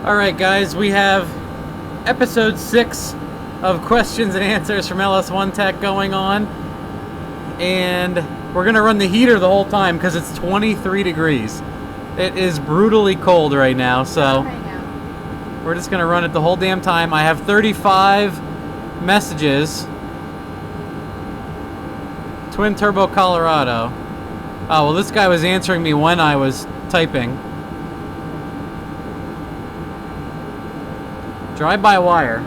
Alright guys, we have episode 6 of questions and answers from LS1 Tech going on. And we're going to run the heater the whole time because it's 23 degrees. It is brutally cold right now, so we're just going to run it the whole damn time. I have 35 messages. Twin Turbo Colorado. Oh, well, this guy was answering me when I was typing. Drive-by-wire.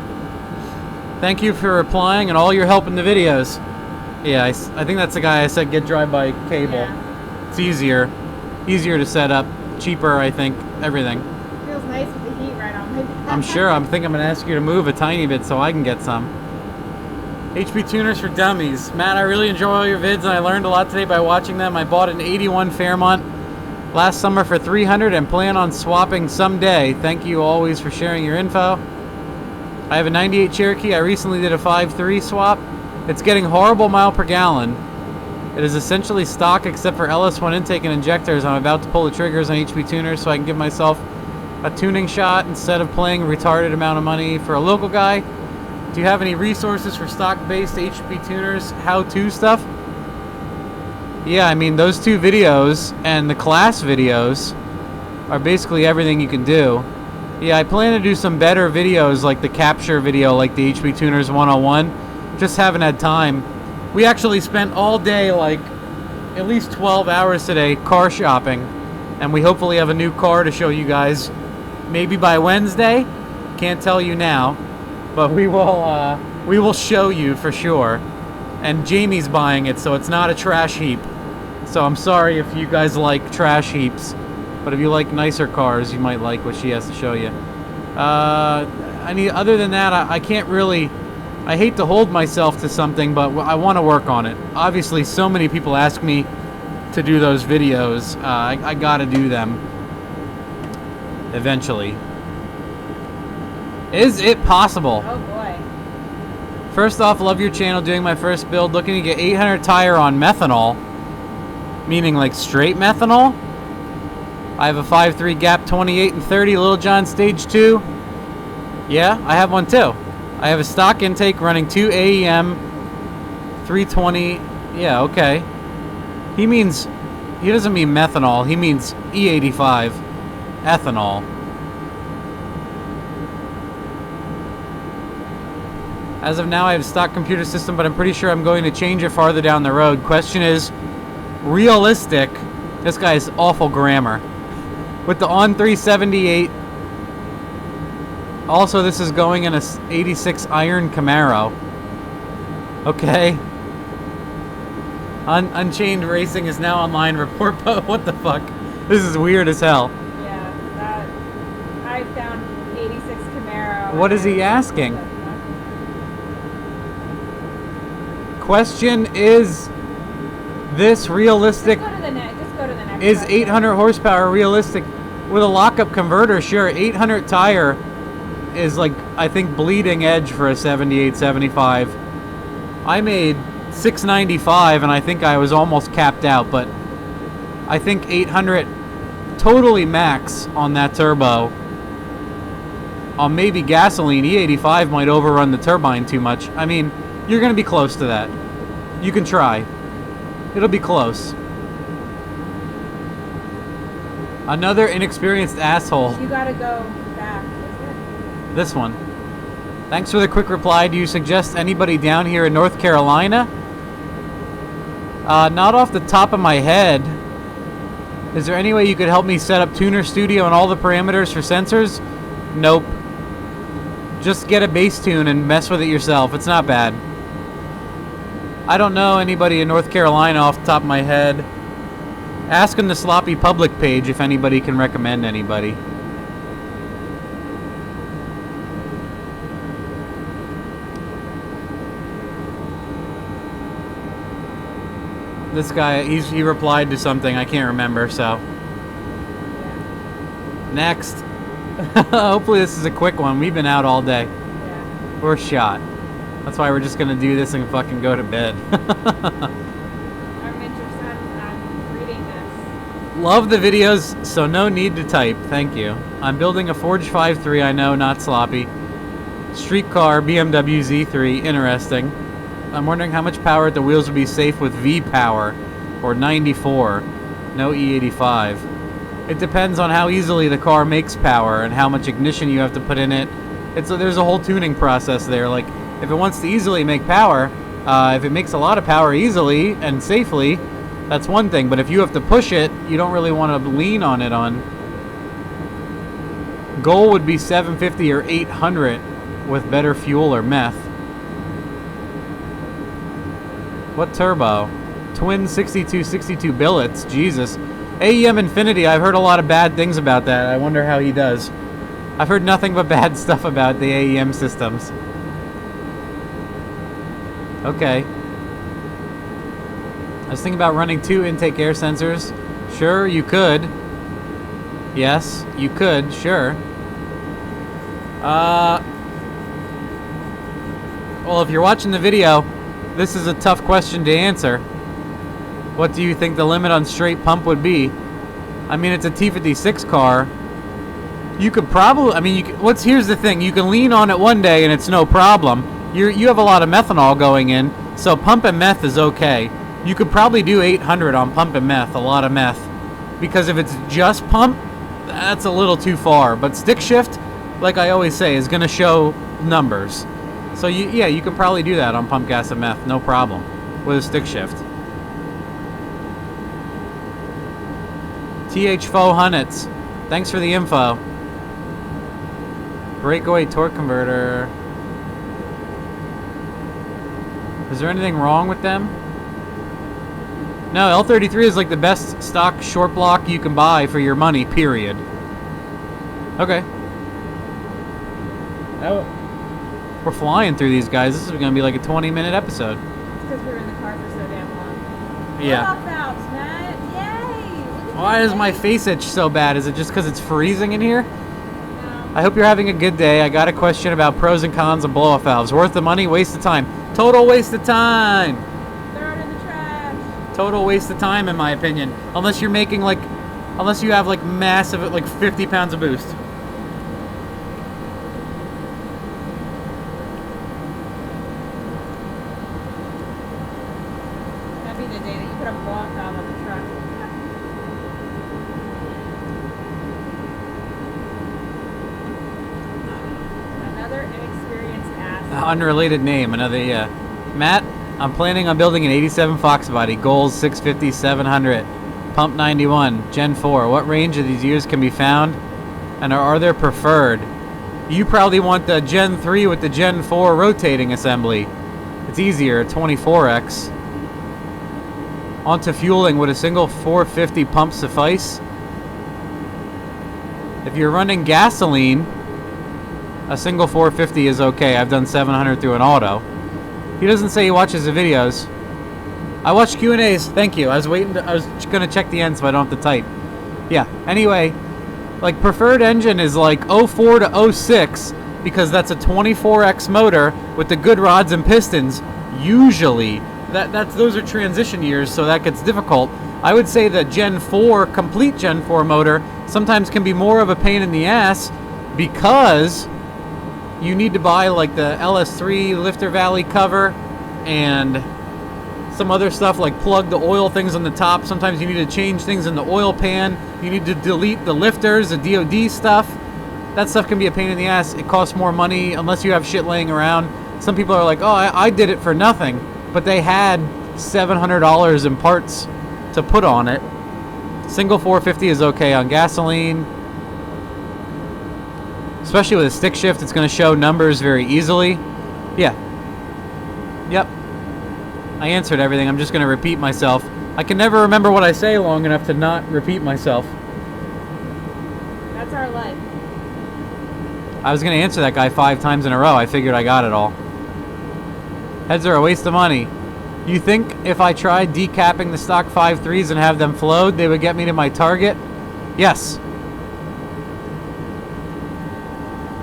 Thank you for replying and all your help in the videos. Yeah, I think that's the guy I said get drive-by cable. Yeah. It's easier to set up, cheaper, I think, everything. Feels nice with the heat right on my back. I'm sure. I think I'm going to ask you to move a tiny bit so I can get some. HP tuners for dummies. Matt, I really enjoy all your vids and I learned a lot today by watching them. I bought an 81 Fairmont last summer for $300 and plan on swapping someday. Thank you always for sharing your info. I have a 98 Cherokee. I recently did a 5.3 swap. It's getting horrible mile per gallon. It is essentially stock except for LS1 intake and injectors. I'm about to pull the triggers on HP tuners so I can give myself a tuning shot instead of paying a retarded amount of money for a local guy. Do you have any resources for stock-based HP tuners how-to stuff? Yeah, I mean, those two videos and the class videos are basically everything you can do. Yeah, I plan to do some better videos like the capture video, like the HP Tuners 101. Just haven't had time. We actually spent all day, like, at least 12 hours today car shopping. And we hopefully have a new car to show you guys maybe by Wednesday. Can't tell you now. But we will show you for sure. And Jamie's buying it, so it's not a trash heap. So I'm sorry if you guys like trash heaps. But if you like nicer cars, you might like what she has to show you. Other than that, I can't really... I hate to hold myself to something, but I want to work on it. Obviously, so many people ask me to do those videos. I gotta do them. Eventually. Is it possible? Oh boy. First off, love your channel. Doing my first build. Looking to get 800 tire on methanol. Meaning like straight methanol. I have a 5.3 gap 28 and 30 Little John stage 2. Yeah, I have one too. I have a stock intake running 2 AEM 320. Yeah, okay. He doesn't mean methanol. He means E85 ethanol. As of now, I have a stock computer system, but I'm pretty sure I'm going to change it farther down the road. Question is, realistic. This guy is awful grammar. With the on 378. Also, this is going in a 86 Iron Camaro. Okay. Unchained Racing is now online. Report. What the fuck? This is weird as hell. Yeah, I found 86 Camaro. What is he asking? Question is this realistic? Just go to the next. Is 800 horsepower realistic with a lockup converter? Sure, 800 tire is like, I think, bleeding edge for a 78, 75. I made 695 and I think I was almost capped out, but I think 800 totally max on that turbo. On maybe gasoline, E85 might overrun the turbine too much. I mean, you're going to be close to that. You can try. It'll be close. Another inexperienced asshole. You gotta go back, is it? This one. Thanks for the quick reply. Do you suggest anybody down here in North Carolina? Not off the top of my head. Is there any way you could help me set up Tuner Studio and all the parameters for sensors? Nope. Just get a base tune and mess with it yourself. It's not bad. I don't know anybody in North Carolina off the top of my head. Ask in the Sloppy Public page if anybody can recommend anybody. This guy, he replied to something, I can't remember, so. Next. Hopefully this is a quick one. We've been out all day. Yeah. We're shot. That's why we're just gonna do this and fucking go to bed. I'm interested on reading this. Love the videos, so no need to type. Thank you. I'm building a Forge 5.3, I know, not sloppy. Streetcar, BMW Z3, interesting. I'm wondering how much power at the wheels would be safe with V-Power, or 94, no E85. It depends on how easily the car makes power and how much ignition you have to put in it. There's a whole tuning process there. Like, if it wants to easily make power, if it makes a lot of power easily and safely, that's one thing. But if you have to push it, you don't really want to lean on it on. Goal would be 750 or 800 with better fuel or meth. What turbo? Twin 6262 billets. Jesus. AEM Infinity, I've heard a lot of bad things about that. I wonder how he does. I've heard nothing but bad stuff about the AEM systems. Okay. I was thinking about running 2 intake air sensors. Sure, you could. Yes, you could, sure. Well, if you're watching the video, this is a tough question to answer. What do you think the limit on straight pump would be? I mean, it's a T56 car. You could probably, I mean, here's the thing. You can lean on it one day and it's no problem. You have a lot of methanol going in, so pump and meth is okay. You could probably do 800 on pump and meth, a lot of meth. Because if it's just pump, that's a little too far. But stick shift, like I always say, is going to show numbers. So yeah, you can probably do that on pump gas and meth, no problem, with a stick shift. TH4 Hunnets, thanks for the info. Breakaway torque converter. Is there anything wrong with them? No, L33 is like the best stock short block you can buy for your money, period. Okay. Oh. We're flying through these guys. This is going to be like a 20-minute episode. It's because we were in the car for so damn long. Yeah. Valves, Matt. Yay! Why is my face itch so bad? Is it just because it's freezing in here? No. I hope you're having a good day. I got a question about pros and cons of blow-off valves. Worth the money, waste of time. Total waste of time. Throw it in the trash. Total waste of time, in my opinion. Unless you're making like, unless you have like massive, like 50 pounds of boost. That'd be the day that you put a blow-off valve on the truck. Another inexperienced ass. Unrelated name, another, yeah. Matt, I'm planning on building an 87 Fox body. Goals 650, 700. Pump 91, Gen 4. What range of these years can be found? And are there preferred? You probably want the Gen 3 with the Gen 4 rotating assembly. It's easier, 24X. Onto fueling, would a single 450 pump suffice? If you're running gasoline, a single 450 is okay. I've done 700 through an auto. He doesn't say he watches the videos. I watch Q&As. Thank you. I was gonna check the end so I don't have to type. Yeah. Anyway, like preferred engine is like 04 to 06 because that's a 24X motor with the good rods and pistons. Usually, those are transition years, so that gets difficult. I would say the Gen 4 complete Gen 4 motor sometimes can be more of a pain in the ass because you need to buy like the LS3 lifter valley cover and some other stuff like plug the oil things on the top. Sometimes you need to change things in the oil pan. You need to delete the lifters, the DOD stuff. That stuff can be a pain in the ass. It costs more money unless you have shit laying around. Some people are like, oh, I did it for nothing. But they had $700 in parts to put on it. Single 450 is okay on gasoline. Especially with a stick shift, it's going to show numbers very easily. Yeah. Yep. I answered everything. I'm just going to repeat myself. I can never remember what I say long enough to not repeat myself. That's our life. I was going to answer that guy 5 times in a row. I figured I got it all. Heads are a waste of money. You think if I tried decapping the stock 5.3s and have them flowed, they would get me to my target? Yes.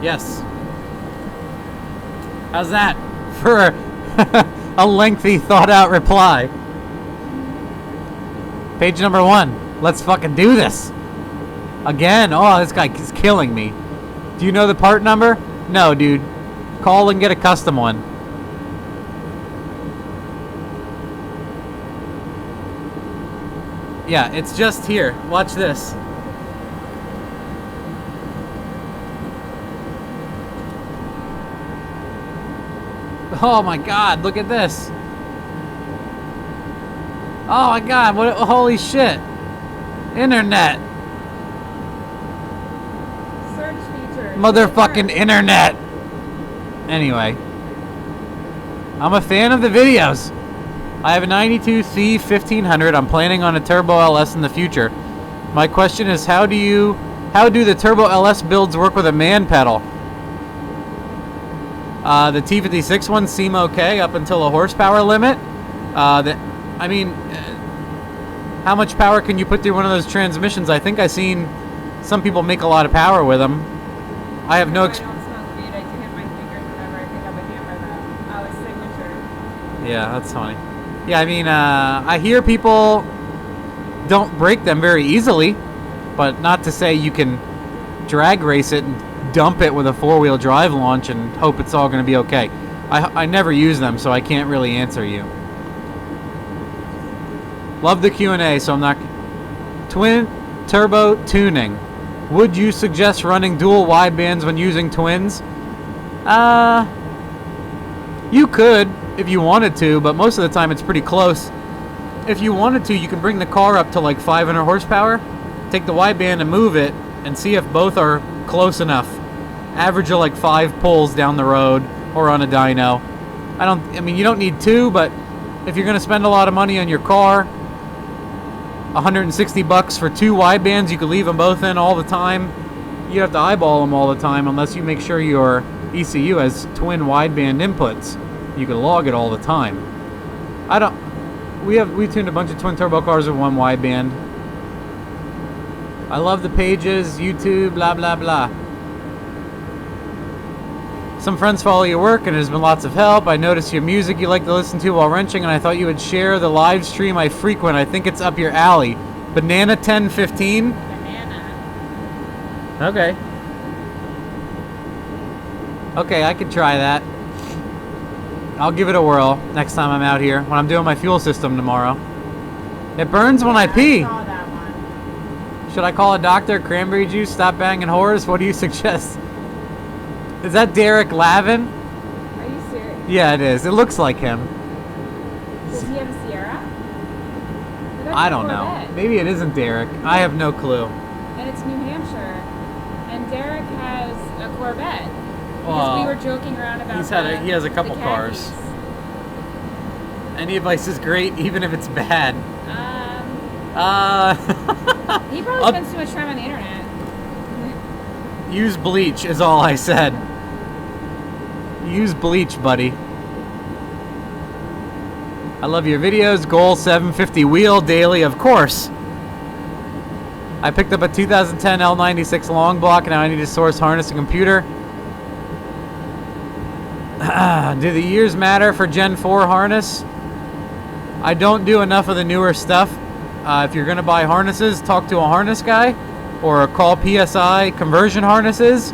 Yes. How's that for a lengthy, thought-out reply? Page number 1. Let's fucking do this. Again. Oh, this guy is killing me. Do you know the part number? No, dude. Call and get a custom one. Yeah, it's just here. Watch this. Oh my god, look at this. Oh my god, what, holy shit. Internet. Search feature. Motherfucking internet. Anyway. I'm a fan of the videos. I have a 92C 1500. I'm planning on a Turbo LS in the future. My question is, how do the Turbo LS builds work with a man pedal? The T56 ones seem okay up until a horsepower limit. I mean, how much power can you put through one of those transmissions? I think I've seen some people make a lot of power with them. I have no I don't smoke weed. I do hit my fingers whenever I pick up a hammer, though. Oh, his signature. Yeah, that's funny. Yeah, I mean, I hear people don't break them very easily, but not to say you can drag race it and dump it with a four-wheel drive launch and hope it's all going to be okay. I never use them, so I can't really answer you. Love the Q&A, so I'm not... Twin turbo tuning. Would you suggest running dual widebands when using twins? You could if you wanted to, but most of the time it's pretty close. If you wanted to, you can bring the car up to like 500 horsepower, take the wideband and move it, and see if both are close enough. Average of like 5 pulls down the road or on a dyno. I mean, you don't need 2, but if you're going to spend a lot of money on your car, 160 bucks for 2 widebands, you could leave them both in all the time. You have to eyeball them all the time unless you make sure your ECU has twin wideband inputs. You can log it all the time. We tuned a bunch of twin turbo cars with 1 wideband. I love the pages, YouTube, blah blah blah. Some friends follow your work and there's been lots of help. I noticed your music you like to listen to while wrenching, and I thought you would share the live stream I frequent. I think it's up your alley. Banana 1015? Banana. Okay. Okay, I could try that. I'll give it a whirl next time I'm out here, when I'm doing my fuel system tomorrow. It burns when I pee. I saw that one. Should I call a doctor? Cranberry juice? Stop banging whores? What do you suggest? Is that Derek Lavin? Are you serious? Yeah, it is. It looks like him. Does he have a Sierra? I don't know. Maybe it isn't Derek. I have no clue. And it's New Hampshire. And Derek has a Corvette. Well, Because we were joking around about he has a couple the cars. khakis. Any advice is great, even if it's bad. He probably spends too much time on the internet. Use bleach is all I said. Use bleach, buddy. I love your videos. Goal 750 wheel daily, of course. I picked up a 2010 L96 long block, and now I need to source harness and computer. Do the years matter for Gen 4 harness? I don't do enough of the newer stuff. If you're going to buy harnesses, talk to a harness guy or call PSI Conversion Harnesses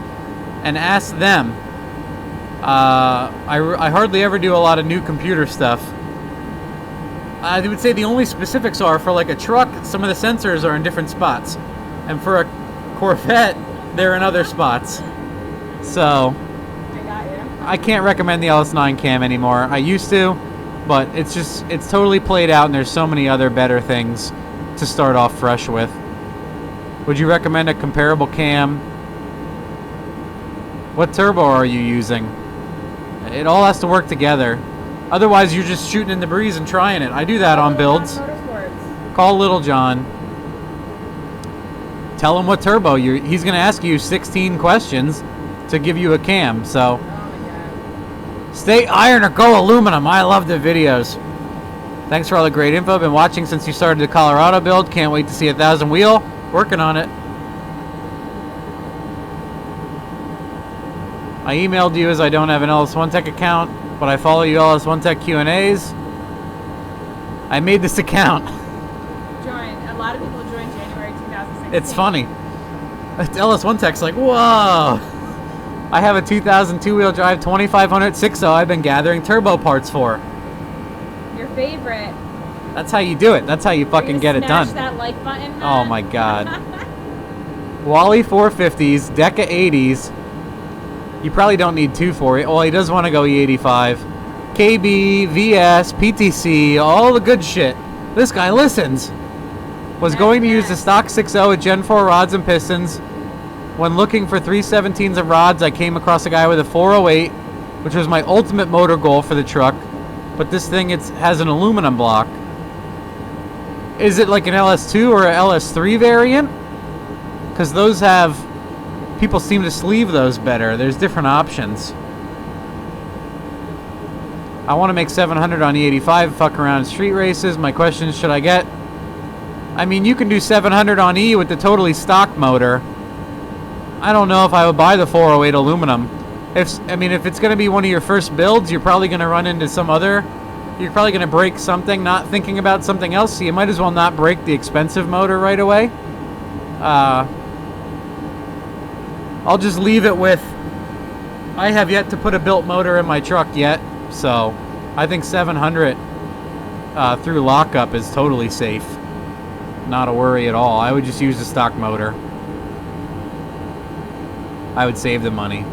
and ask them. I hardly ever do a lot of new computer stuff. I would say the only specifics are for like a truck, some of the sensors are in different spots. And for a Corvette, they're in other spots. So I can't recommend the LS9 cam anymore. I used to, but it's totally played out, and there's so many other better things to start off fresh with. Would you recommend a comparable cam? What turbo are you using? It all has to work together. Otherwise, you're just shooting in the breeze and trying it. I do that on builds. Call Little John. Tell him what turbo he's going to ask you 16 questions to give you a cam, so... Stay iron or go aluminum. I love the videos. Thanks for all the great info. Been watching since you started the Colorado build. Can't wait to see 1,000 wheel. Working on it. I emailed you as I don't have an LS1 Tech account, but I follow you LS1 Tech Q&As. I made this account. A lot of people joined It's funny. LS1 Tech's like, whoa. I have a 2002 wheel drive 2500 6.0 I've been gathering turbo parts for. Your favorite. That's how you do it. That's how you fucking get it done. Smash that like button, man. Oh my god. Wally 450s, Deca 80s. You probably don't need two for it. Well, he does want to go E85. KB, VS, PTC, all the good shit. This guy listens. Was going to use the stock 6.0 with Gen 4 rods and pistons. When looking for 317s of rods, I came across a guy with a 408, which was my ultimate motor goal for the truck. But this thing has an aluminum block. Is it like an LS2 or an LS3 variant? Because those have... People seem to sleeve those better. There's different options. I want to make 700 on E85, fuck around in street races. My question is, should I get... I mean, you can do 700 on E with the totally stock motor. I don't know if I would buy the 408 aluminum. If it's going to be one of your first builds, you're probably going to run into some other... You're probably going to break something, not thinking about something else, so you might as well not break the expensive motor right away. I'll just leave it with... I have yet to put a built motor in my truck yet, so I think 700 through lockup is totally safe. Not a worry at all. I would just use the stock motor. I would save the money.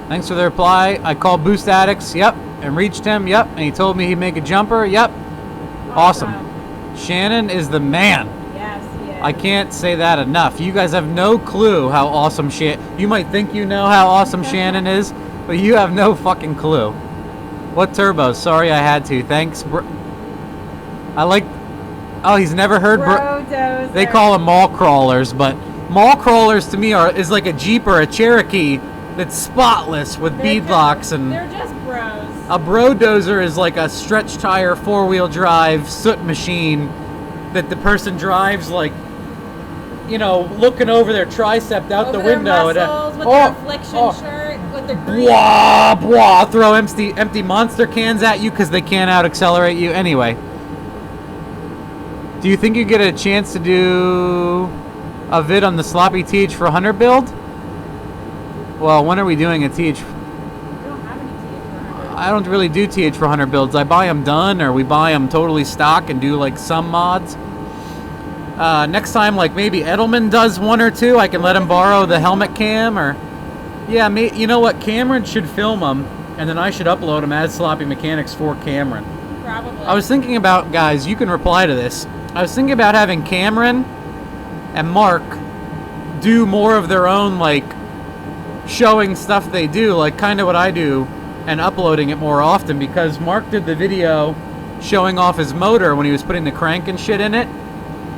Thanks for the reply. I called Boost Addicts, yep, and reached him, yep, and he told me he'd make a jumper, yep. Awesome. Shannon is the man. Yes, he is. I can't say that enough. You guys have no clue how awesome You might think you know how awesome Shannon is, but you have no fucking clue. What turbo? Sorry I had to. Thanks, I like... Oh, he's never heard... They call them mall crawlers, but mall crawlers to me is like a Jeep or a Cherokee that's spotless with beadlocks and... They're just bros. A bro-dozer is like a stretch tire, four-wheel drive, soot machine that the person drives like, you know, looking over their tricep out the window. Their muscles, with their affliction shirt, with their green. Blah, blah, throw empty monster cans at you because they can't out-accelerate you. Anyway. Do you think you get a chance to do a vid on the sloppy TH400 build? Well, when are we doing a TH? We don't have any TH400. I don't really do TH400 builds. I buy them done, or we buy them totally stock and do like some mods. Next time, like maybe Edelman does one or two, I can let him borrow the helmet cam, or yeah, you know what? Cameron should film them, and then I should upload them as Sloppy Mechanics for Cameron. Probably. I was thinking about, guys, you can reply to this. I was thinking about having Cameron and Mark do more of their own, like, showing stuff they do, like kind of what I do, and uploading it more often, because Mark did the video showing off his motor when he was putting the crank and shit in it,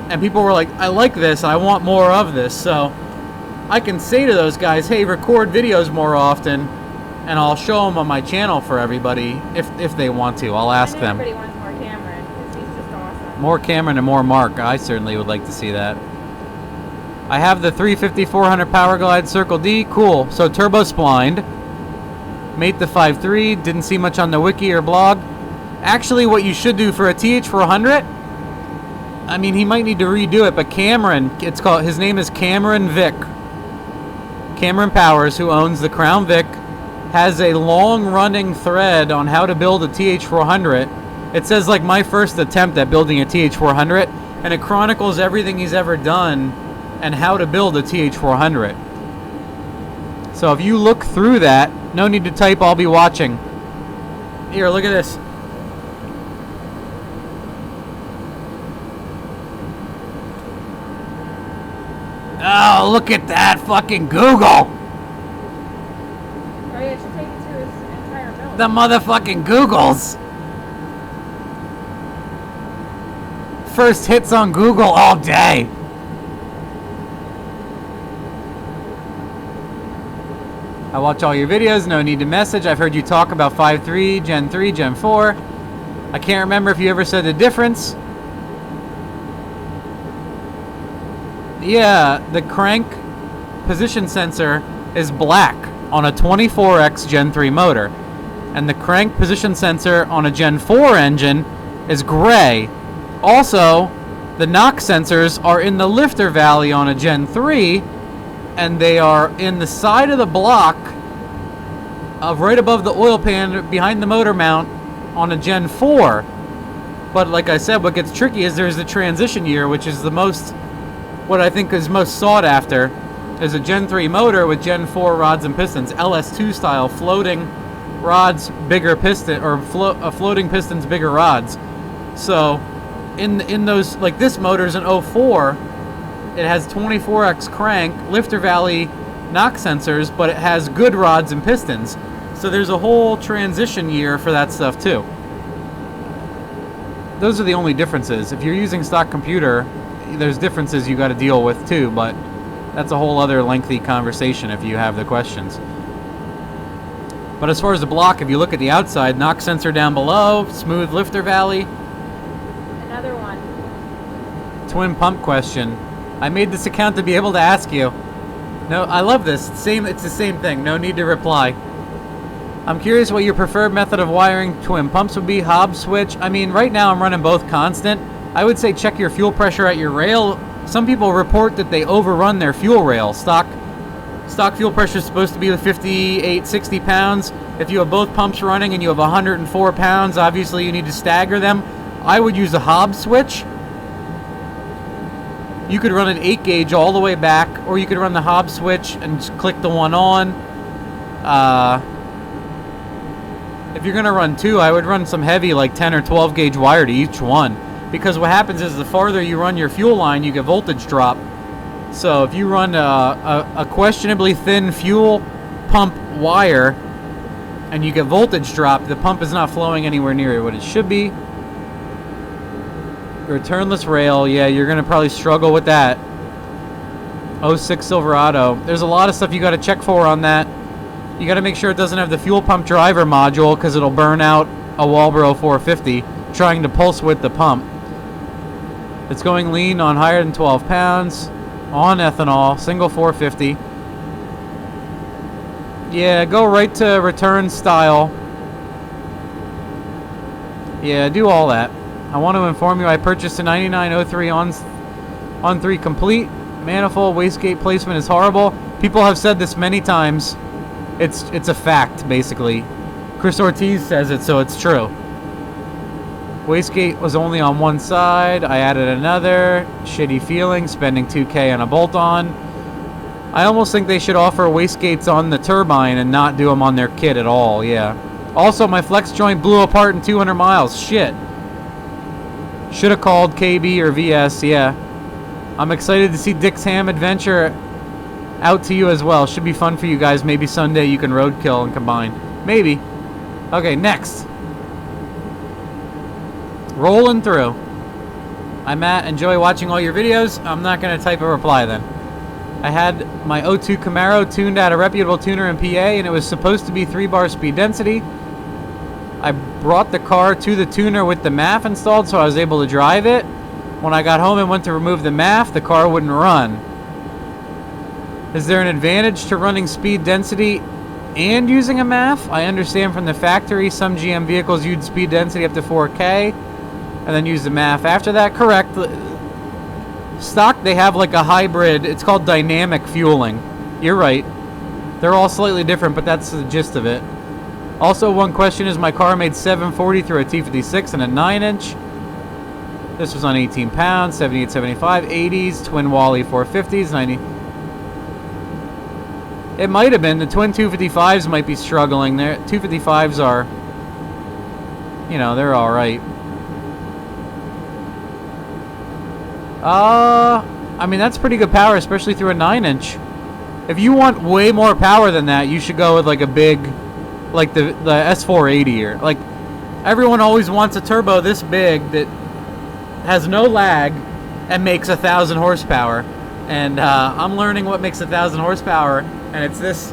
and people were like, I like this, I want more of this, so I can say to those guys, hey, record videos more often, and I'll show them on my channel for everybody, if they want to. I'll ask them. Everybody wants more Cameron, because he's just awesome. More Cameron and more Mark. I certainly would like to see that. I have the 350-400 Power Glide Circle D. Cool. So turbo splined. Mate the 5.3. Didn't see much on the wiki or blog. Actually, what you should do for a TH400, I mean, he might need to redo it, but Cameron, his name is Cameron Vick. Cameron Powers, who owns the Crown Vic, has a long-running thread on how to build a TH400. It says, like, my first attempt at building a TH400, and it chronicles everything he's ever done and how to build a TH400. So if you look through that, no need to type, I'll be watching. Here, look at this. Oh, look at that fucking Google! Oh, yeah, it should take you to his entire build. The motherfucking Googles! First hits on Google all day. I watch all your videos, no need to message. I've heard you talk about 5.3, Gen 3, Gen 4. I can't remember if you ever said the difference. Yeah, the crank position sensor is black on a 24X Gen 3 motor. And the crank position sensor on a Gen 4 engine is gray. Also, The knock sensors are in the lifter valley on a Gen 3, and they are in the side of the block of right above the oil pan behind the motor mount on a Gen 4. But like I said, what gets tricky is there's the transition year, which is the most, what I think is most sought after, is a Gen 3 motor with Gen 4 rods and pistons, LS2 style, floating rods, bigger piston, or floating pistons, bigger rods. So in those, like this motor's an 04, it has 24x crank, lifter valley knock sensors, but it has good rods and pistons. So there's a whole transition year for that stuff too. Those are the only differences. If you're using stock computer, there's differences you got to deal with too, but that's a whole other lengthy conversation if you have the questions. But as far as the block, if you look at the outside, knock sensor down below, smooth lifter valley. Another one. Twin pump question. I made this account to be able to ask you. No, I love this. It's the same thing. No need to reply. I'm curious what your preferred method of wiring twin pumps would be. Hob switch. I mean, right now I'm running both constant. I would say check your fuel pressure at your rail. Some people report that they overrun their fuel rail. Stock fuel pressure is supposed to be 58, 60 pounds. If you have both pumps running and you have 104 pounds, obviously you need to stagger them. I would use a Hob switch. You could run an 8 gauge all the way back, or you could run the Hob switch and just click the one on. If you're going to run two, I would run some heavy, like 10 or 12 gauge wire to each one. Because what happens is the farther you run your fuel line, you get voltage drop. So if you run a questionably thin fuel pump wire and you get voltage drop, the pump is not flowing anywhere near what it should be. Returnless rail, yeah, you're going to probably struggle with that. 06 Silverado. There's a lot of stuff you got to check for on that. You got to make sure it doesn't have the fuel pump driver module because it'll burn out a Walbro 450 trying to pulse width the pump. It's going lean on higher than 12 pounds, on ethanol, single 450. Yeah, go right to return style. Yeah, do all that. I want to inform you I purchased a 9903 on 3 complete. Manifold wastegate placement is horrible. People have said this many times. It's a fact, basically. Chris Ortiz says it, so it's true. Wastegate was only on one side. I added another. Shitty feeling, spending $2K on a bolt-on. I almost think they should offer wastegates on the turbine and not do them on their kit at all, yeah. Also, my flex joint blew apart in 200 miles. Shit. Should have called KB or VS, yeah. I'm excited to see Dick's Ham Adventure out to you as well. Should be fun for you guys. Maybe Sunday you can roadkill and combine. Maybe. Okay, next. Rolling through. I'm Matt. Enjoy watching all your videos. I'm not going to type a reply then. I had my O2 Camaro tuned at a reputable tuner in PA, and it was supposed to be 3-bar speed density. I brought the car to the tuner with the MAF installed, so I was able to drive it. When I got home and went to remove the MAF, the car wouldn't run. Is there an advantage to running speed density and using a MAF? I understand from the factory some GM vehicles use speed density up to 4K and then use the MAF after that. Correct. Stock, they have like a hybrid. It's called dynamic fueling. You're right. They're all slightly different, but that's the gist of it. Also, one question is my car made 740 through a T56 and a 9-inch. This was on 18 pounds, 78, 75, 80s, twin Wally 450s, 90. It might have been. The twin 255s might be struggling there. 255s are, you know, they're all right. I mean, that's pretty good power, especially through a 9-inch. If you want way more power than that, you should go with like a big, like the S480 or like, everyone always wants a turbo this big that has no lag and makes 1,000 horsepower. And I'm learning what makes 1,000 horsepower, and it's this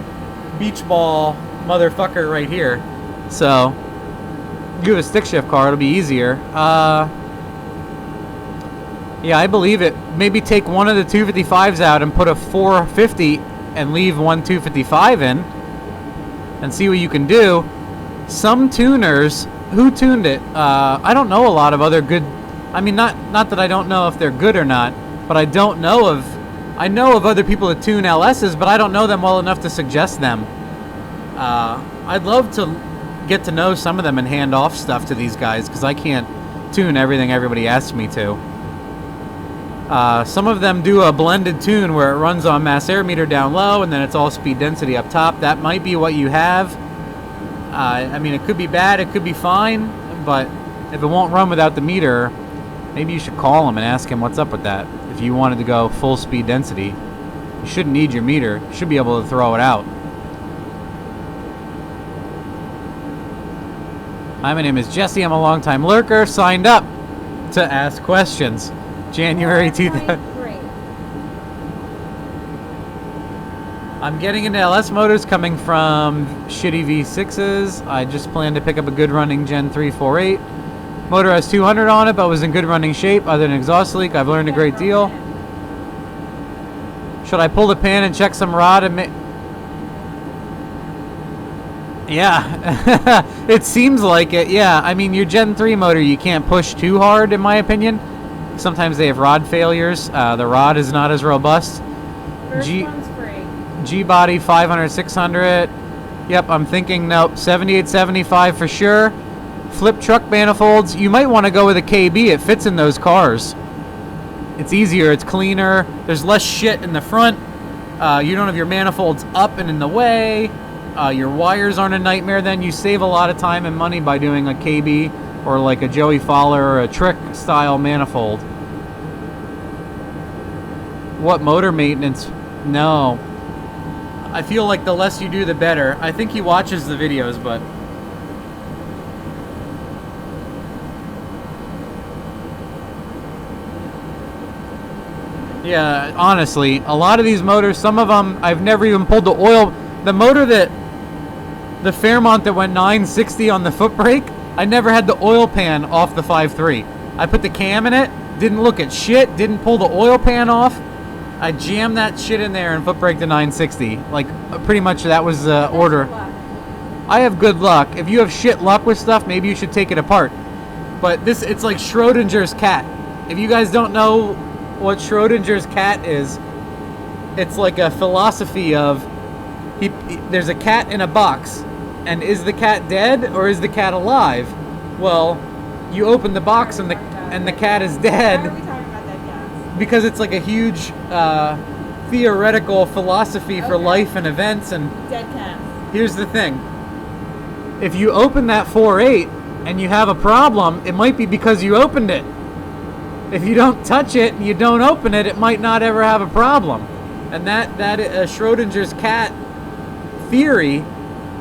beach ball motherfucker right here. So, you have a stick shift car, it'll be easier. Yeah, I believe it. Maybe take one of the 255s out and put a 450 and leave one 255 in and see what you can do. Some tuners, who tuned it? I don't know a lot of other good I mean, not that I don't know if they're good or not, but I don't know of. I know of other people that tune LSs, but I don't know them well enough to suggest them. I'd love to get to know some of them and hand off stuff to these guys, because I can't tune everything everybody asks me to. Some of them do a blended tune where it runs on mass air meter down low and then it's all speed density up top. That might be what you have. I mean, it could be bad, it could be fine, but if it won't run without the meter, maybe you should call him and ask him what's up with that. If you wanted to go full speed density, you shouldn't need your meter. You should be able to throw it out. Hi, my name is Jesse. I'm a longtime lurker, signed up to ask questions. January 2000. I'm getting into LS motors coming from shitty V6s. I just plan to pick up a good running Gen 348. Motor has 200 on it, but was in good running shape. Other than exhaust leak, I've learned a great deal. Should I pull the pin and check some rod and Yeah, it seems like it. Yeah, I mean, your Gen 3 motor, you can't push too hard, in my opinion. Sometimes they have rod failures. The rod is not as robust. First one's free. G-body 500, 600. Yep, I'm thinking, nope, 78, 75 for sure. Flip truck manifolds. You might want to go with a KB. It fits in those cars. It's easier. It's cleaner. There's less shit in the front. You don't have your manifolds up and in the way. Your wires aren't a nightmare then. You save a lot of time and money by doing a KB or like a Joey Fowler or a Trick style manifold. What motor maintenance? No. I feel like the less you do, the better. I think he watches the videos, but... Yeah, honestly, a lot of these motors, some of them, I've never even pulled the oil. The motor that... The Fairmont that went 960 on the foot brake, I never had the oil pan off the 5.3. I put the cam in it, didn't look at shit, didn't pull the oil pan off. I jammed that shit in there and foot brake to 960. Like, pretty much that was the order. I have good luck. If you have shit luck with stuff, maybe you should take it apart. But this, it's like Schrodinger's cat. If you guys don't know what Schrodinger's cat is, it's like a philosophy of, there's a cat in a box. And is the cat dead or is the cat alive? Well, you open the box and the cat is dead. Why are we talking about that cat? Because it's like a huge theoretical philosophy for life and events. And dead cat. Here's the thing: if you open that 4.8 and you have a problem, it might be because you opened it. If you don't touch it and you don't open it, it might not ever have a problem. And that Schrodinger's cat theory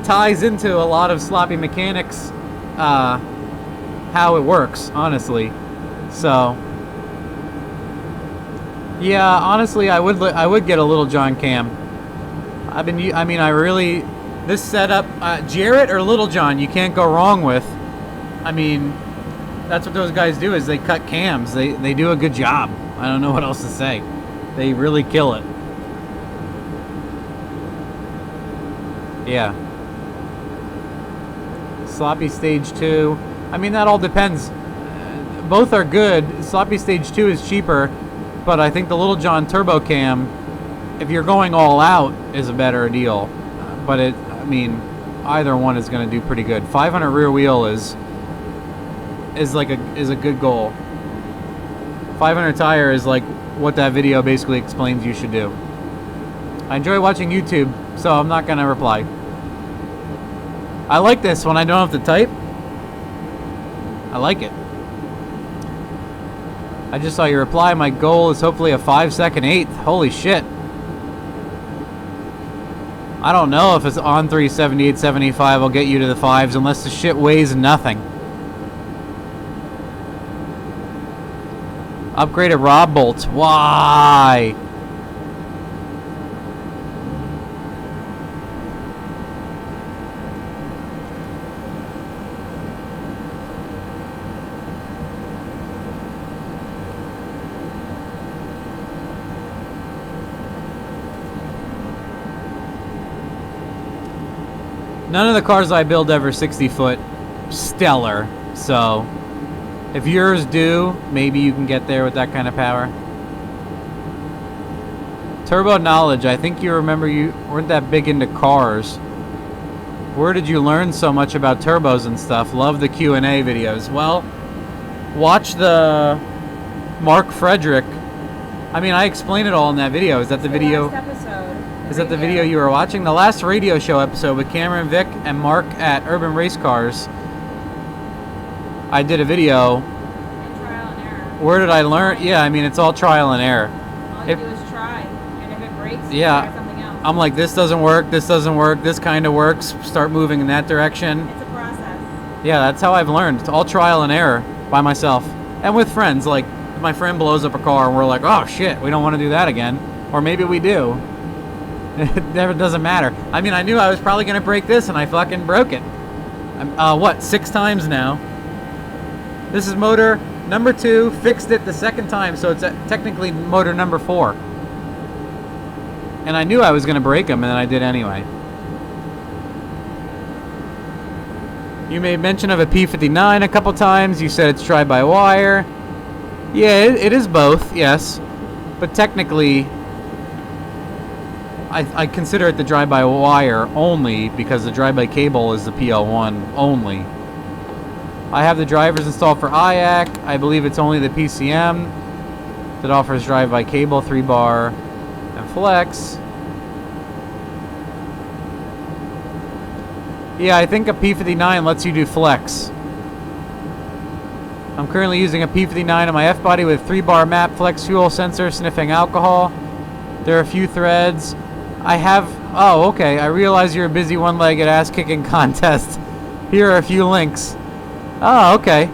ties into a lot of sloppy mechanics, how it works, honestly. So, yeah, honestly, I would get a Little John cam. This setup, Jarrett or Little John, you can't go wrong with. I mean, that's what those guys do, is they cut cams. They do a good job. I don't know what else to say. They really kill it. Yeah. Sloppy Stage 2. I mean, that all depends. Both are good. Sloppy Stage 2 is cheaper, but I think the Little John Turbo Cam, if you're going all out, is a better deal. But I mean, either one is going to do pretty good. 500 rear wheel is a good goal. 500 tire is like what that video basically explains you should do. I enjoy watching YouTube, so I'm not going to reply. I like this when I don't have to type. I like it. I just saw your reply. My goal is hopefully a 5-second eighth. Holy shit. I don't know if it's on 378, 75 will get you to the 5s unless the shit weighs nothing. Upgraded rod bolts. Why? None of the cars I build ever 60 foot stellar, so If yours do, maybe you can get there with that kind of power. Turbo knowledge. I think you remember you weren't that big into cars. Where did you learn so much about turbos and stuff? Love the Q&A videos. Well, watch the Mark Frederick. I mean, I explained it all in that video. Is that the video? Last episode. Is that the video you were watching? The last radio show episode with Cameron, Vic, and Mark at Urban Race Cars. I did a video. And trial and error. Where did I learn? Yeah, I mean, it's all trial and error. All you do is try. And if it breaks, yeah, try something else. I'm like, this doesn't work, this kind of works. Start moving in that direction. It's a process. Yeah, that's how I've learned. It's all trial and error by myself. And with friends. Like, my friend blows up a car and we're like, oh shit, we don't want to do that again. Or maybe we do. It never doesn't matter. I mean, I knew I was probably going to break this and I fucking broke it. What, 6 times now? This is motor number 2, fixed it the second time, so it's technically motor number 4. And I knew I was going to break them, and then I did anyway. You made mention of a P59 a couple times. You said it's drive-by-wire. Yeah, it is both, yes. But technically, I consider it the drive-by-wire only because the drive-by-cable is the PL1 only. I have the drivers installed for IAC. I believe it's only the PCM that offers drive-by cable, 3-bar, and flex. Yeah, I think a P59 lets you do flex. I'm currently using a P59 on my F-body with 3-bar map, flex fuel sensor, sniffing alcohol. There are a few threads. I have... Oh, okay. I realize you're a busy one-legged ass-kicking contest. Here are a few links. Oh, okay.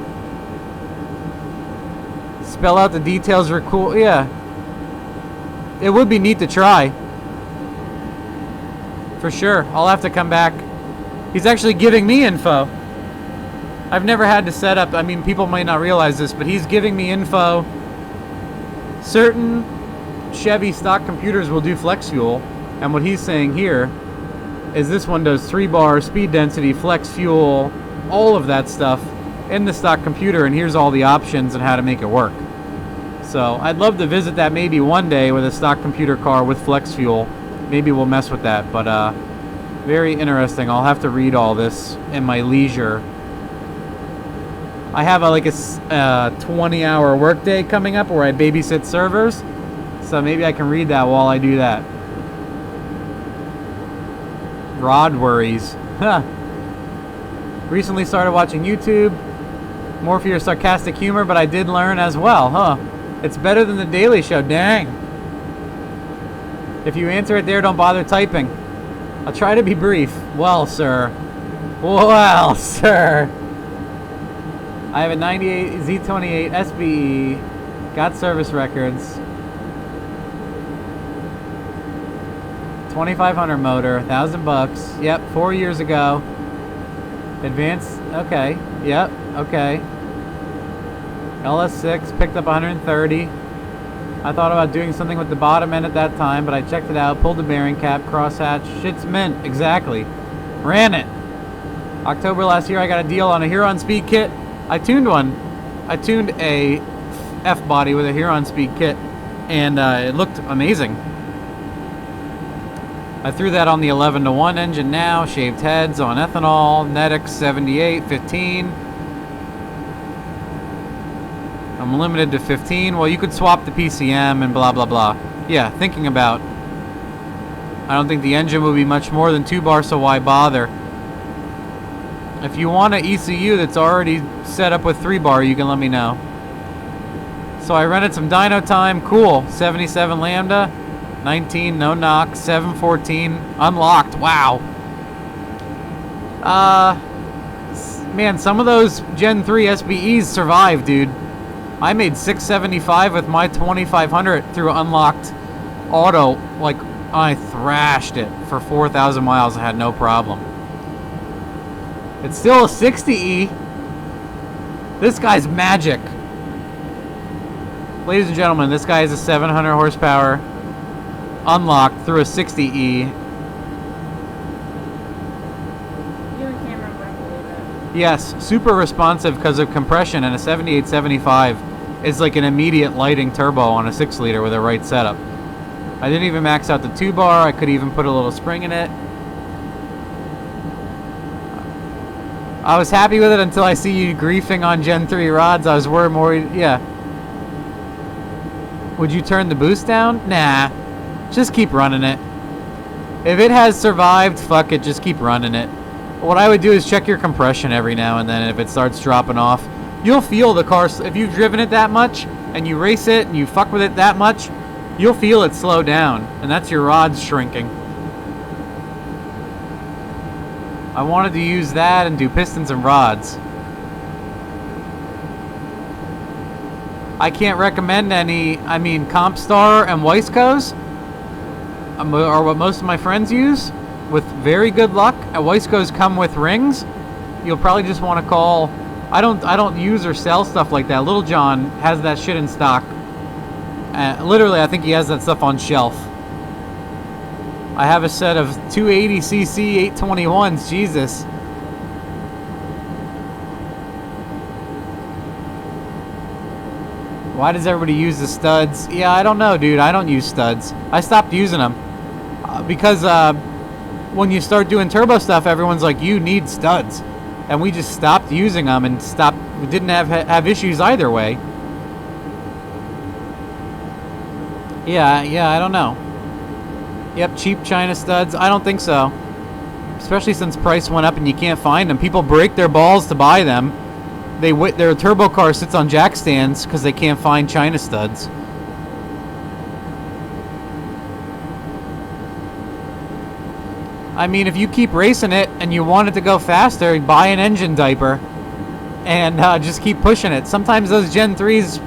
Spell out the details are cool. Yeah. It would be neat to try. For sure. I'll have to come back. He's actually giving me info. I've never had to set up. I mean, people might not realize this, but he's giving me info. Certain Chevy stock computers will do flex fuel. And what he's saying here is this one does 3-bar, speed density, flex fuel, all of that stuff in the stock computer, and here's all the options and how to make it work. So I'd love to visit that maybe one day with a stock computer car with flex fuel. Maybe we'll mess with that, but very interesting. I'll have to read all this in my leisure. I have like a 20-hour workday coming up where I babysit servers, so maybe I can read that while I do that. Rod worries. Huh. Recently started watching YouTube. More for your sarcastic humor, but I did learn as well, huh? It's better than the Daily Show, dang. If you answer it there, don't bother typing. I'll try to be brief. Well, sir. Well, sir. I have a 98 Z28 SBE. Got service records. 2500 motor, $1,000. Yep, 4 years ago. Advanced, okay, yep, okay. LS6, picked up 130. I thought about doing something with the bottom end at that time, but I checked it out, pulled the bearing cap, crosshatch, shit's mint, exactly. Ran it. October last year I got a deal on a Huron Speed kit. I tuned one. I tuned a F-body with a Huron Speed kit, and it looked amazing. I threw that on the 11-to-1 engine now, shaved heads on ethanol, Netix 78, 15. I'm limited to 15. Well, you could swap the PCM and blah, blah, blah. Yeah, thinking about. I don't think the engine will be much more than 2-bar, so why bother? If you want an ECU that's already set up with 3-bar, you can let me know. So I rented some dyno time. Cool. 77 Lambda. 19, no knock, 714, unlocked, wow. Man, some of those Gen 3 SBEs survived, dude. I made 675 with my 2500 through unlocked auto. Like, I thrashed it for 4,000 miles. I had no problem. It's still a 60E. This guy's magic. Ladies and gentlemen, this guy is a 700 horsepower unlocked through a 60E. You and Cameron wouldn't believe it. Yes, super responsive because of compression, and a 7875 is like an immediate lighting turbo on a 6-liter with the right setup. I didn't even max out the 2-bar. I could even put a little spring in it. I was happy with it until I see you griefing on Gen 3 rods. I was worried, yeah. Would you turn the boost down? Nah, just keep running it. If it has survived, fuck it, just keep running it. What I would do is check your compression every now and then, and if it starts dropping off, you'll feel the car. If you've driven it that much, and you race it, and you fuck with it that much, you'll feel it slow down, and that's your rods shrinking. I wanted to use that and do pistons and rods. I can't recommend any. I mean, Compstar and Weissco's are what most of my friends use, with very good luck. Weissco's come with rings. You'll probably just want to call. I don't use or sell stuff like that. Little John has that shit in stock. Literally, I think he has that stuff on shelf. I have a set of 280cc 821s. Jesus. Why does everybody use the studs? Yeah, I don't know, dude. I don't use studs. I stopped using them because when you start doing turbo stuff, everyone's like, you need studs. And we just stopped using them and we didn't have issues either way. Yeah, I don't know. Yep, cheap China studs. I don't think so. Especially since price went up and you can't find them. People break their balls to buy them. Their turbo car sits on jack stands because they can't find China studs. I mean, if you keep racing it and you want it to go faster, buy an engine diaper and just keep pushing it. Sometimes those Gen 3s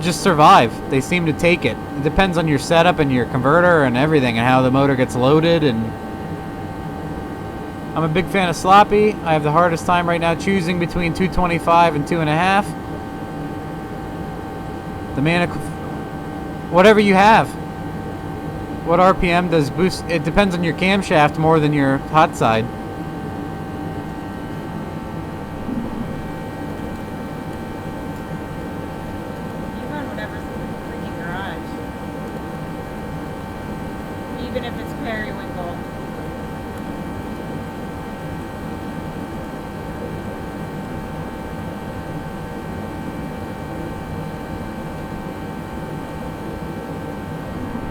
just survive. They seem to take it. It depends on your setup and your converter and everything and how the motor gets loaded. And I'm a big fan of sloppy. I have the hardest time right now choosing between 225 and 2.5. Whatever you have. What RPM does boost? It depends on your camshaft more than your hot side. You run whatever's in the freaking garage. Even if it's periwinkle.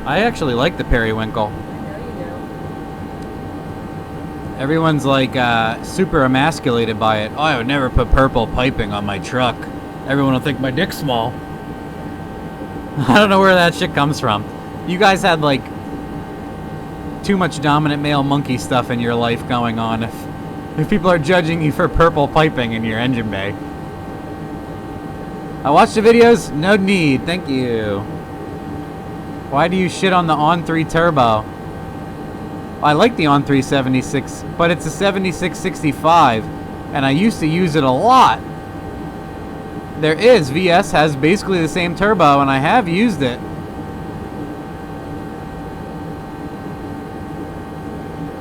I actually like the periwinkle. I know you do. Everyone's like super emasculated by it. Oh, I would never put purple piping on my truck. Everyone will think my dick's small. I don't know where that shit comes from. You guys had like too much dominant male monkey stuff in your life going on if people are judging you for purple piping in your engine bay. I watched the videos. No need. Thank you. Why do you shit on the On3 turbo? I like the On3 76, but it's a 7665, and I used to use it a lot. VS has basically the same turbo, and I have used it.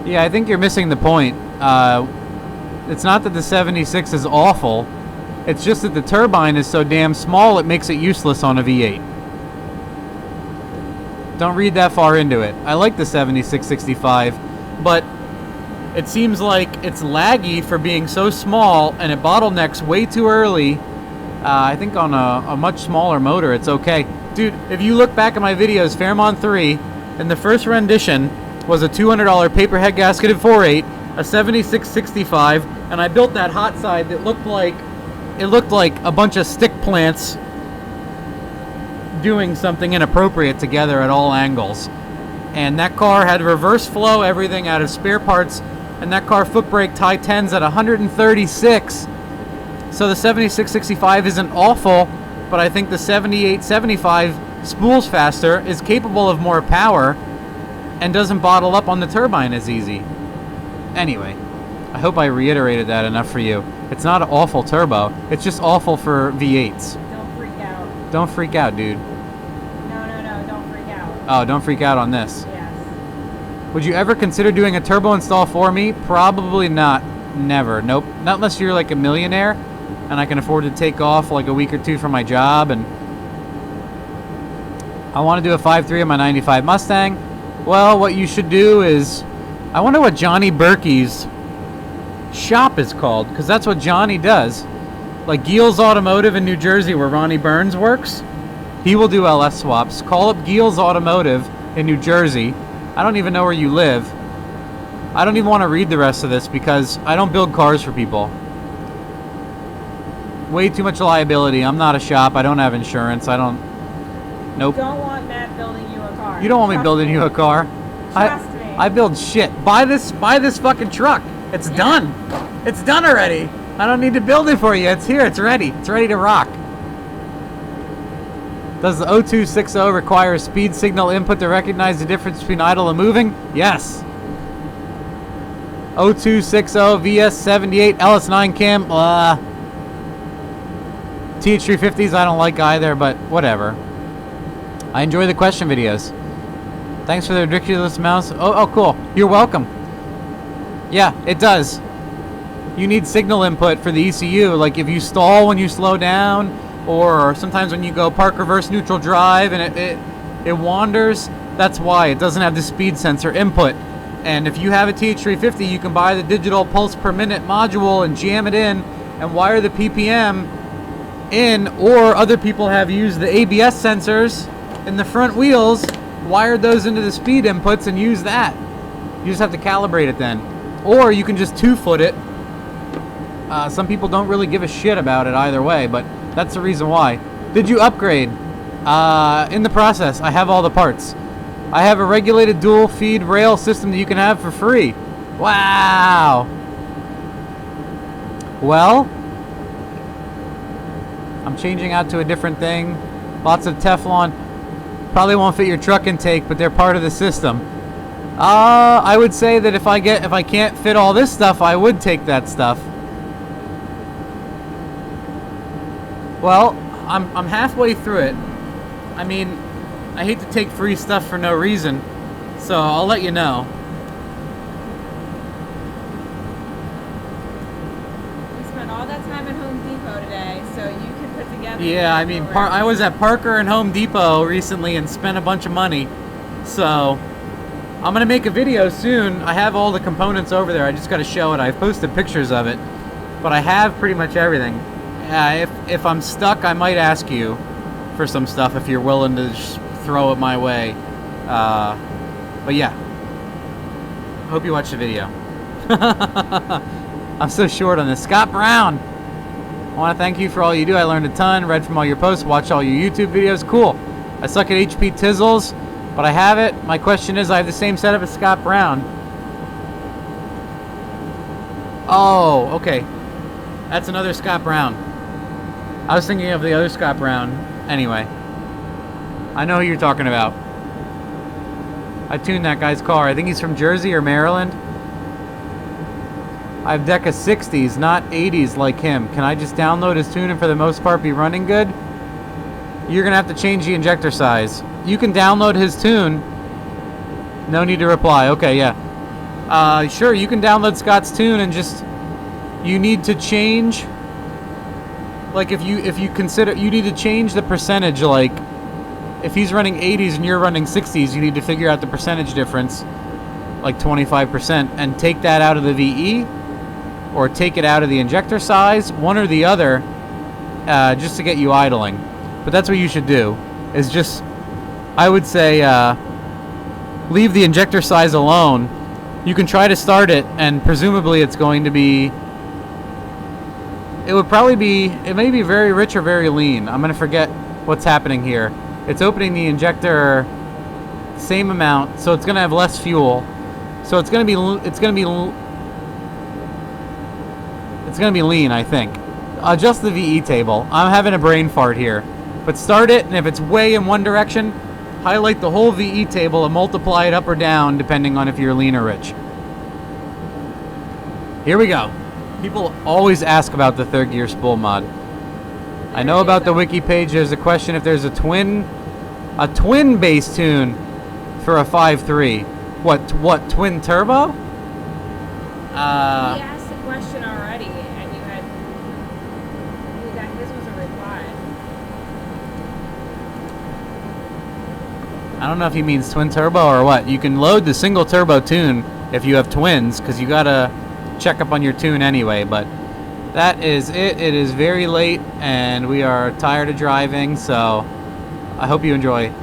Yeah, I think you're missing the point. It's not that the 76 is awful, it's just that the turbine is so damn small it makes it useless on a V8. Don't read that far into it. I like the 7665, but it seems like it's laggy for being so small, and it bottlenecks way too early. I think on a much smaller motor, it's okay. Dude, if you look back at my videos, Fairmont 3, and the first rendition was a $200 paper head gasketed 4.8, a 7665, and I built that hot side that looked like a bunch of stick plants doing something inappropriate together at all angles. And that car had reverse flow everything out of spare parts, and that car foot brake tie 10s at 136. So the 7665 isn't awful, but I think the 7875 spools faster, is capable of more power, and doesn't bottle up on the turbine as easy. Anyway, I hope I reiterated that enough for you. It's not an awful turbo, it's just awful for V8s. Don't freak out. Don't freak out, dude. No, don't freak out. Oh, don't freak out on this. Yes. Would you ever consider doing a turbo install for me? Probably not. Never. Nope. Not unless you're like a millionaire and I can afford to take off like a week or two from my job, and I want to do a 5.3 on my 95 Mustang. Well, what you should do is, I wonder what Johnny Berkey's shop is called, because that's what Johnny does. Like Giel's Automotive in New Jersey, where Ronnie Burns works, he will do LS swaps. Call up Giel's Automotive in New Jersey. I don't even know where you live. I don't even want to read the rest of this because I don't build cars for people. Way too much liability. I'm not a shop. I don't have insurance. I don't... Nope. Don't want Matt building you a car. You don't want me building you a car. Trust me. I build shit. Buy this fucking truck. It's done. It's done already. I don't need to build it for you. It's here. It's ready. It's ready to rock. Does the 0260 require a speed signal input to recognize the difference between idle and moving? Yes. 0260 VS78 LS9 cam. TH350s I don't like either, but whatever. I enjoy the question videos. Thanks for the ridiculous amounts. Oh, cool. You're welcome. Yeah, it does. You need signal input for the ECU. Like if you stall when you slow down, or sometimes when you go park reverse neutral drive and it wanders, that's why. It doesn't have the speed sensor input. And if you have a TH350, you can buy the digital pulse per minute module and jam it in and wire the PPM in, or other people have used the ABS sensors in the front wheels, wired those into the speed inputs and use that. You just have to calibrate it then. Or you can just 2-foot it. Some people don't really give a shit about it either way, but that's the reason why. Did you upgrade? In the process. I have all the parts. I have a regulated dual feed rail system that you can have for free. Wow. Well, I'm changing out to a different thing. Lots of Teflon. Probably won't fit your truck intake, but they're part of the system. I would say that if I can't fit all this stuff, I would take that stuff. Well, I'm halfway through it. I mean, I hate to take free stuff for no reason, so I'll let you know. We spent all that time at Home Depot today, so you can put together... Yeah, I mean, I was at Parker and Home Depot recently and spent a bunch of money, so I'm gonna make a video soon. I have all the components over there. I just gotta show it. I've posted pictures of it, but I have pretty much everything. If I'm stuck, I might ask you for some stuff if you're willing to just throw it my way. But yeah, hope you watch the video. I'm so short on this. Scott Brown, I want to thank you for all you do. I learned a ton, read from all your posts, watched all your YouTube videos. Cool. I suck at HP Tizzles, but I have it. My question is, I have the same setup as Scott Brown. Oh, okay. That's another Scott Brown. I was thinking of the other Scott Brown. Anyway, I know who you're talking about. I tuned that guy's car. I think he's from Jersey or Maryland. I have Deca 60s, not 80s like him. Can I just download his tune and for the most part be running good? You're gonna have to change the injector size. You can download his tune. No need to reply. Okay, yeah. Sure, you can download Scott's tune and just... You need to change... Like if you consider... You need to change the percentage, like... If he's running 80s and you're running 60s, you need to figure out the percentage difference, like 25%, and take that out of the VE, or take it out of the injector size, one or the other, just to get you idling. But that's what you should do, is just, I would say, leave the injector size alone. You can try to start it, and presumably it's going to be, it would probably be, it may be very rich or very lean. I'm going to forget what's happening here. It's opening the injector same amount, so it's going to have less fuel. So it's going to be lean, I think. Adjust the VE table. I'm having a brain fart here. But start it, and if it's way in one direction, highlight the whole VE table and multiply it up or down depending on if you're lean or rich. Here we go. People always ask about the third gear spool mod. I know about the wiki page. There's a question if there's a twin bass tune for a 5.3. What twin turbo? He asked a question already, and you had that his was a reply. I don't know if he means twin turbo or what. You can load the single turbo tune if you have twins, because you gotta check up on your tune anyway. But that is it. It is very late, and we are tired of driving, so I hope you enjoy.